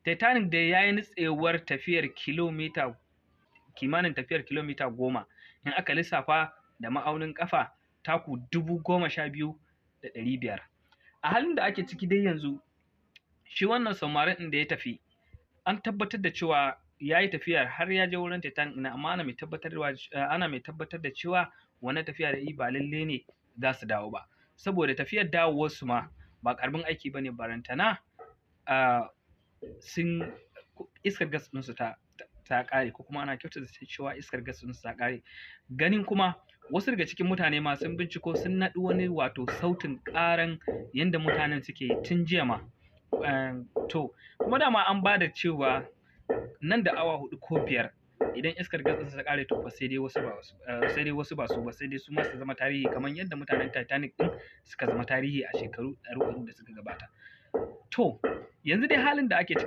Titanic dai ya yi nutsewar kimanin tafiyar kilomita 10 in aka lissafa da ma'aunin ƙafa taku 12,500. A halin da ake ciki dai yanzu, shi wannan submarine ɗin da ya tafi, an tabbatar da cewa ya yi tafiyar har ya je wurin Titanic ɗin, amma ana mai tabbatar da cewa wannan tafiya da yi ba lalle ne za su dawo ba, saboda tafiyar dawowarsu ma ba ƙaramin aiki ba ne, barantana iskar gas ɗinsu ta ƙare, ko kuma ana kyautata cewa iskar gas ɗinsu ta ƙare. Ganin kuma wasu daga cikin mutane ma sun binciko sun naɗi wani wato sautin ƙaran yanda mutanen suke yi tun jiya ma. To kuma dama an ba da cewa nan da awa 4 ko 5 idan iskar gas ɗinsu ta ƙare, to fa sai dai wasu ba su ba, sai dai su ma su zama tarihi kamar yadda mutanen Titanic ɗin suka zama tarihi a shekaru ɗaru da suka gabata. To yanzu dai halin da ake ciki